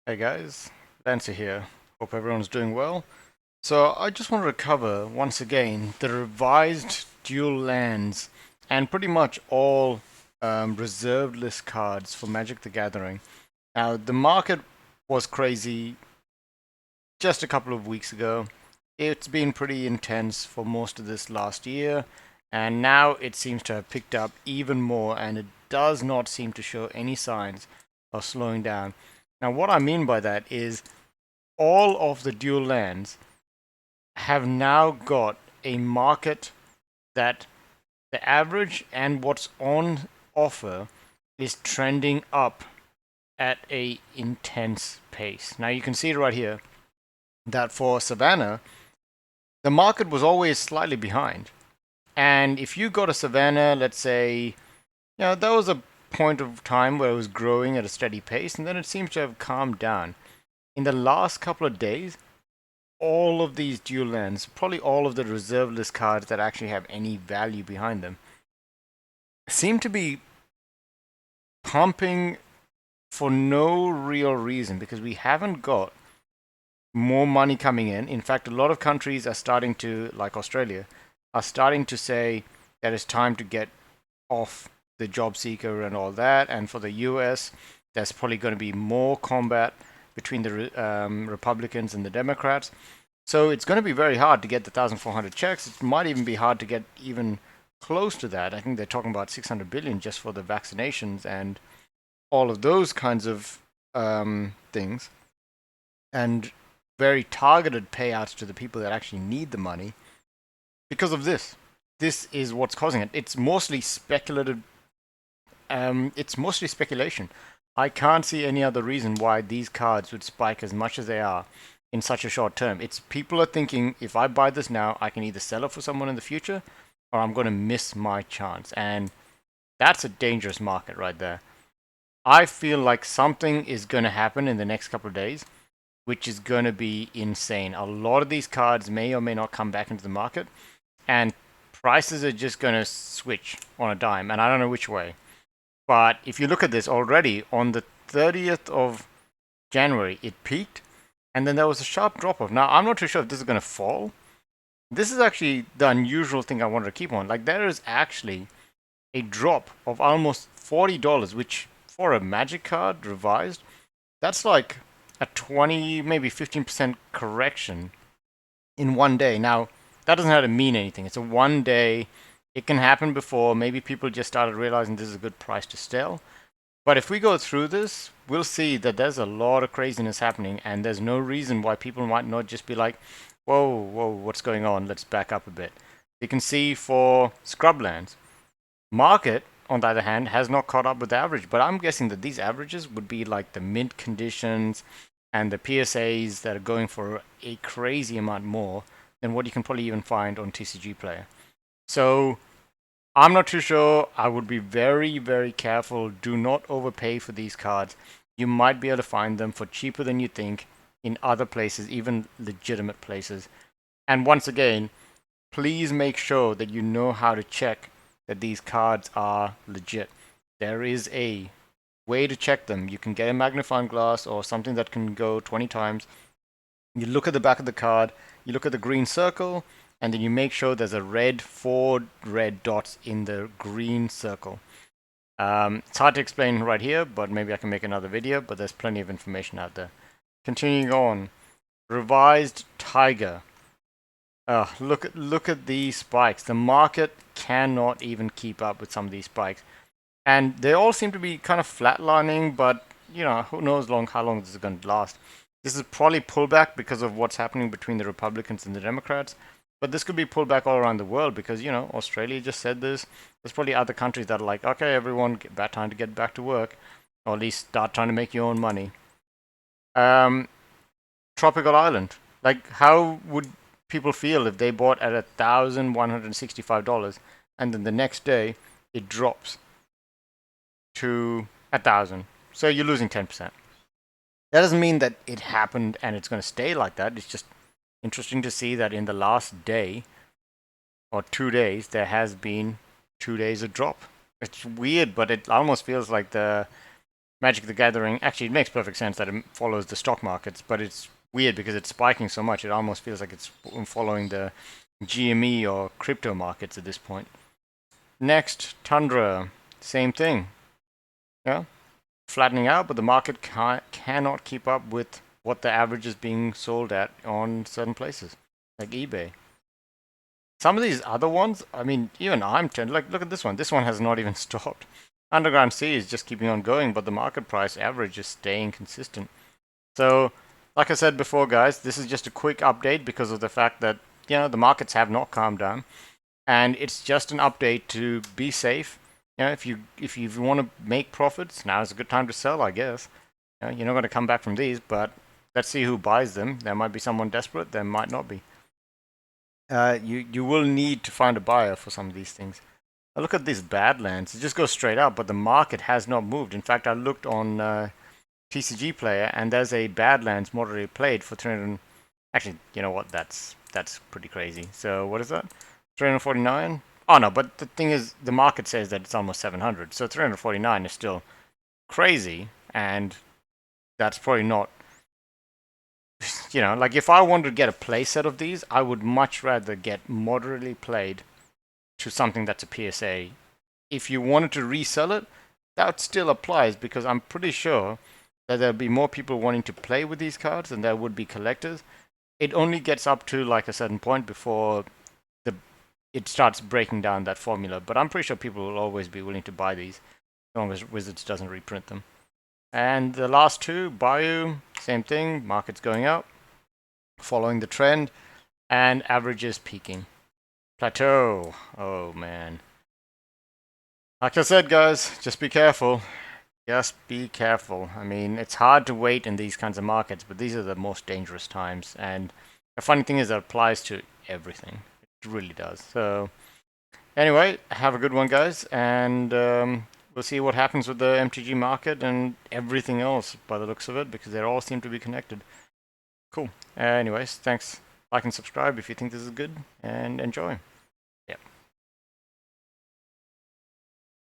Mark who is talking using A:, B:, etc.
A: Hey guys, Lancer here. Hope everyone's doing well. So I just wanted to cover once again the revised dual lands and pretty much all reserved list cards for Magic the Gathering. Now the market was crazy just a couple of weeks ago. It's been pretty intense for most of this last year, and now it seems to have picked up even more, and it does not seem to show any signs of slowing down. Now, what I mean by that is all of the dual lands have now got a market that the average and what's on offer is trending up at a intense pace. Now you can see it right here that for Savannah, the market was always slightly behind. And if you got a Savannah, let's say, there was a point of time where it was growing at a steady pace, and then it seems to have calmed down. In the last couple of days, all of these dual lands, probably all of the reserve list cards that actually have any value behind them, seem to be pumping for no real reason because we haven't got more money coming in. In fact, a lot of countries are starting to, like Australia, are starting to say that it's time to get off the job seeker and all that. And for the US, there's probably going to be more combat between the Republicans and the Democrats. So it's going to be very hard to get the 1,400 checks. It might even be hard to get even close to that. I think they're talking about 600 billion just for the vaccinations and all of those kinds of things, and very targeted payouts to the people that actually need the money because of this. This is what's causing it. It's mostly speculative. It's mostly speculation. I can't see any other reason why these cards would spike as much as they are in such a short term. It's people are thinking if I buy this now, I can either sell it for someone in the future or I'm going to miss my chance. And that's a dangerous market right there. I feel like something is going to happen in the next couple of days, which is going to be insane. A lot of these cards may or may not come back into the market, and prices are just going to switch on a dime, and I don't know which way. But if you look at this already, on the 30th of January, it peaked, and then there was a sharp drop off. Now, I'm not too sure if this is going to fall. This is actually the unusual thing I wanted to keep on. Like, there is actually a drop of almost $40, which for a Magic card revised, that's like a 20, maybe 15% correction in one day. Now, that doesn't have to mean anything. It's a one day. It can happen before. Maybe people just started realizing this is a good price to sell. But if we go through this, we'll see that there's a lot of craziness happening, and there's no reason why people might not just be like, whoa, whoa, what's going on? Let's back up a bit. You can see for Scrublands, market, on the other hand, has not caught up with the average, but I'm guessing that these averages would be like the mint conditions and the PSAs that are going for a crazy amount more than what you can probably even find on TCG Player. So I'm not too sure. I would be very, very careful. Do not overpay for these cards. You might be able to find them for cheaper than you think in other places, even legitimate places. And once again, please make sure that you know how to check that these cards are legit. There is a way to check them. You can get a magnifying glass or something that can go 20 times. You look at the back of the card, you look at the green circle, and then you make sure there's a red, 4 red dots in the green circle. It's hard to explain right here, but maybe I can make another video, but there's plenty of information out there. Continuing on, Revamped Tiger. Look at these spikes. The market cannot even keep up with some of these spikes, and they all seem to be kind of flatlining. But who knows how long this is going to last. This is probably pullback because of what's happening between the Republicans and the Democrats. But this could be pullback all around the world because Australia just said this. There's probably other countries that are like, okay, everyone, time to get back to work, or at least start trying to make your own money. Tropical Island. Like, how would people feel if they bought at $1,165 and then the next day it drops to 1,000? So you're losing 10%. That doesn't mean that it happened and it's going to stay like that. It's just interesting to see that in the last day or 2 days, there has been 2 days of drop. It's weird, but it almost feels like the Magic the Gathering, actually it makes perfect sense that it follows the stock markets, but it's weird because it's spiking so much, it almost feels like it's following the GME or crypto markets at this point. Next, Tundra, same thing. Yeah, flattening out, but the market cannot keep up with what the average is being sold at on certain places, like eBay. Some of these other ones, I mean, even I'm tempted. Like, look at this one. This one has not even stopped. Underground Sea is just keeping on going, but the market price average is staying consistent. So, like I said before, guys, this is just a quick update because of the fact that, you know, the markets have not calmed down. And it's just an update to be safe. You know, if you want to make profits, now is a good time to sell, I guess. You know, you're not going to come back from these, but let's see who buys them. There might be someone desperate. There might not be. You will need to find a buyer for some of these things. Look at these Badlands. It just goes straight up, but the market has not moved. In fact, I looked on TCG Player, and there's a Badlands moderately played for 300. Actually, you know what? That's pretty crazy. So what is that? 349. Oh no, but the thing is, the market says that it's almost 700. So 349 is still crazy, and that's probably not. You know, like if I wanted to get a play set of these, I would much rather get moderately played to something that's a PSA. If you wanted to resell it, that still applies because I'm pretty sure that there'll be more people wanting to play with these cards than there would be collectors. It only gets up to like a certain point before it starts breaking down that formula. But I'm pretty sure people will always be willing to buy these as long as Wizards doesn't reprint them. And the last two, Bayou, same thing. Market's going up, following the trend, and averages peaking. Plateau. Oh man. Like I said, guys, just be careful. Just be careful. I mean, it's hard to wait in these kinds of markets, but these are the most dangerous times. And the funny thing is that it applies to everything. It really does. So, anyway, have a good one, guys. And we'll see what happens with the MTG market and everything else by the looks of it, because they all seem to be connected. Cool. Anyways, thanks. Like and subscribe if you think this is good, and enjoy.